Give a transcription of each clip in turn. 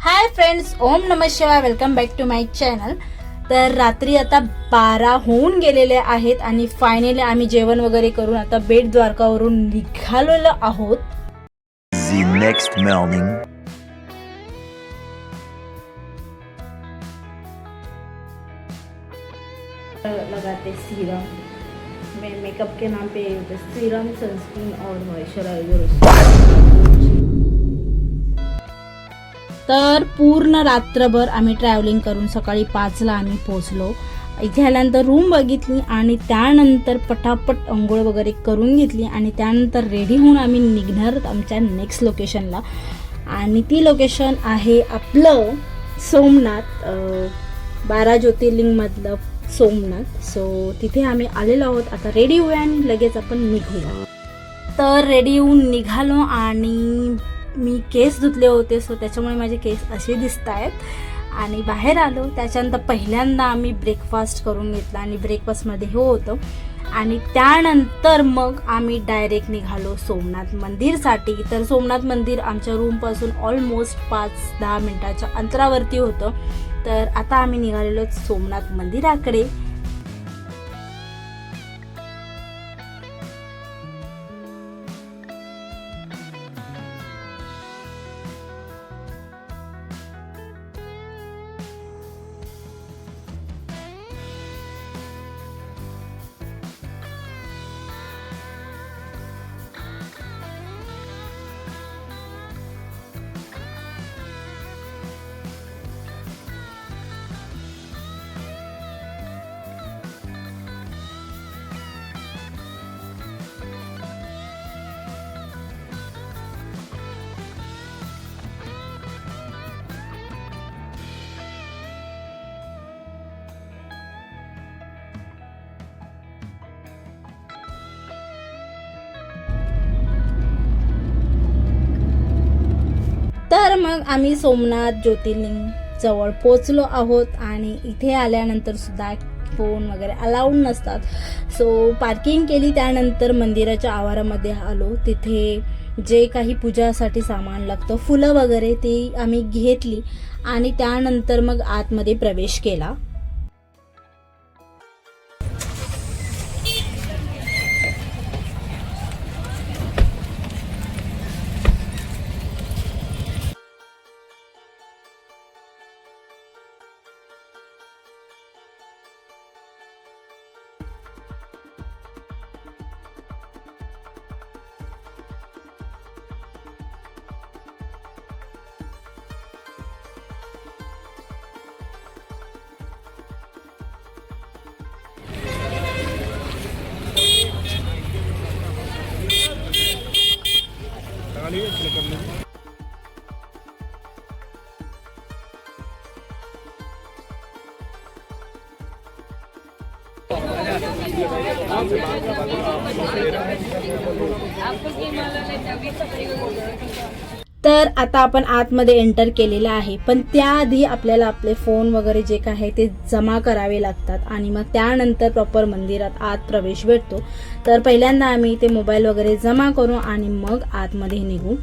Hi friends, Om Namah Shivaya. Welcome back to my channel. तर रात्री आता 12 होऊन गेलेले आहेत आणि फायनली आम्ही जेवण वगैरे करून आता बेट द्वारकावरून निघालेलो आहोत. The next morning. लगाते सीरम, मैं मेकअप के नाम पे सीरम, सनस्क्रीन और मॉइश्चराइजर. तर पूर्ण रात्रभर आम्ही ट्रॅव्हलिंग करून सकाळी 5ला आम्ही पोहोचलो. इथे आल्यानंतर रूम बघितली आणि त्यानंतर पटापट अंघोळ वगैरे करून घेतली आणि त्यानंतर रेडी होऊन आम्ही निघणार आमच्या नेक्स्ट लोकेशनला. आणि ती लोकेशन आहे आपलं सोमनाथ, 12 ज्योतिर्लिंगमधलं सोमनाथ. सो तिथे आम्ही आलेलो आहोत. आता रेडी होऊया आणि लगेच आपण निघूया. तर रेडी होऊन निघालो आणि मी केस धुतले होते, सो त्याच्यामुळे माझे केस असे दिसत आहेत. आणि बाहेर आलो. त्याच्यानंतर पहिल्यांदा आम्ही ब्रेकफास्ट करून घेतला आणि ब्रेकफास्टमध्ये हे होतं. आणि त्यानंतर मग आम्ही डायरेक्ट निघालो सोमनाथ मंदिरसाठी. तर सोमनाथ मंदिर आमच्या रूमपासून ऑलमोस्ट 5-10 मिनटाच्या अंतरावरती होतं. तर आता आम्ही निघालेलो सोमनाथ मंदिराकडे. तर मग आम्ही सोमनाथ ज्योतिर्लिंग जवळ पोचलो आहोत. आणि इथे आल्यानंतर सुद्धा फोन वगैरे अलाउड नसतात. सो पार्किंग केली. त्यानंतर मंदिराच्या आवारामध्ये आलो. तिथे जे काही पूजासाठी सामान लागतं, फुलं वगैरे, ती आम्ही घेतली आणि त्यानंतर मग आतमध्ये प्रवेश केला. तर आता आपण आतमध्ये एंटर केलेलं आहे, पण त्याआधी आपल्याला आपले फोन वगैरे जे काय आहे ते जमा करावे लागतात आणि मग त्यानंतर प्रॉपर मंदिरात आत प्रवेश भेटतो. तर पहिल्यांदा आम्ही ते मोबाईल वगैरे जमा करू आणि मग आतमध्ये निघू.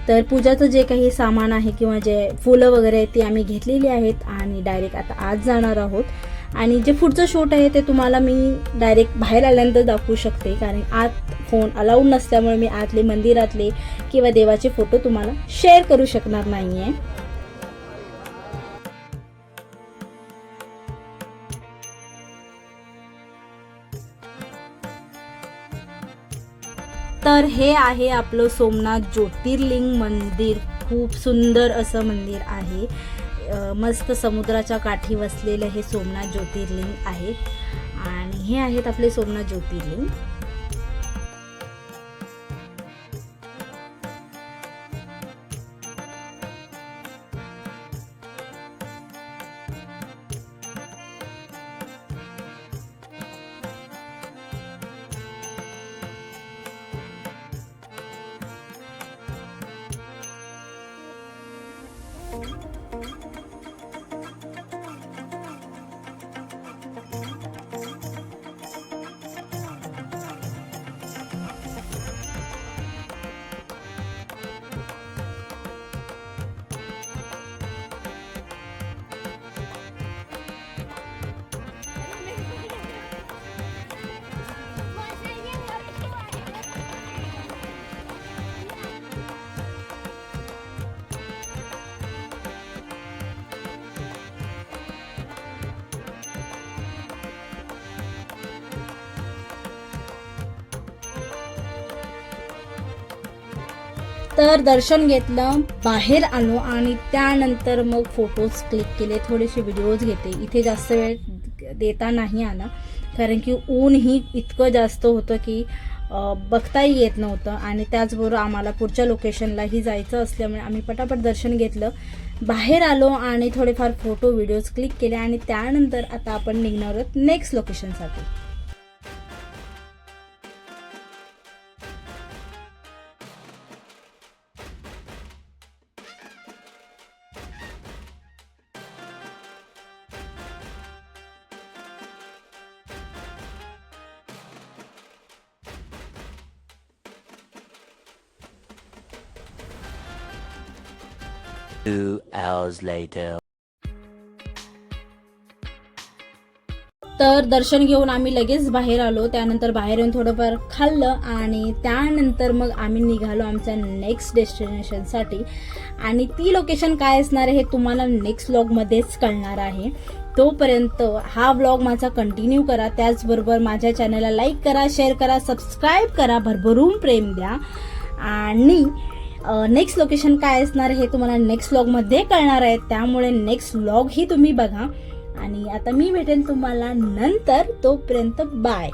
तर पूजाचं जे काही सामान आहे किंवा जे फुलं वगैरे आहेत ती आम्ही घेतलेली आहेत आणि डायरेक्ट आता आत जाणार आहोत. आणि जे पुढचं शूट आहे ते तुम्हाला मी डायरेक्ट बाहेर आल्यानंतर दाखवू शकते, कारण आत फोन अलाउड नसल्यामुळे मी आतले मंदिरातले किंवा देवाचे फोटो तुम्हाला शेअर करू शकणार नाही आहे. तर हे आहे आपलं सोमनाथ ज्योतिर्लिंग मंदिर. खूप सुंदर असं मंदिर आहे. मस्त समुद्राच्या काठी वसलेलं हे सोमनाथ ज्योतिर्लिंग आहे. आणि हे आहेत आपले सोमनाथ ज्योतिर्लिंग. तर दर्शन घेतलं, बाहेर आलो आणि त्यानंतर मग फोटोज क्लिक केले, थोडेसे व्हिडिओज घेते. इथे जास्त वेळ देता नाही आला कारण की ऊनही इतकं जास्त होतं की बघताही येत नव्हतं आणि त्याचबरोबर आम्हाला पुढच्या लोकेशनलाही जायचं असल्यामुळे आम्ही पटापट दर्शन घेतलं, बाहेर आलो आणि थोडेफार फोटो व्हिडिओज क्लिक केले आणि त्यानंतर आता आपण निघणार आहोत नेक्स्ट लोकेशनसाठी. Two hours later. तर दर्शन घेऊन आम्ही लगेच बाहेर आलो. त्यानंतर बाहेर येऊन थोडंफार खाल्लं आणि त्यानंतर मग आम्ही निघालो आमच्या नेक्स्ट डेस्टिनेशनसाठी. आणि ती लोकेशन काय असणार आहे हे तुम्हाला नेक्स्ट व्लॉगमध्येच कळणार आहे. तोपर्यंत हा व्लॉग माझा कंटिन्यू करा. त्याचबरोबर माझ्या चॅनलला लाईक करा, शेअर करा, सबस्क्राईब करा, भरभरून प्रेम द्या. आणि नेक्स्ट लोकेशन काय असणार हे तुम्हाला नेक्स्ट व्लॉगमध्ये कळणार आहे. त्यामुळे नेक्स्ट व्लॉग ही तुम्ही बघा. आणि आता मी भेटेन तुम्हाला नंतर. तोपर्यंत बाय.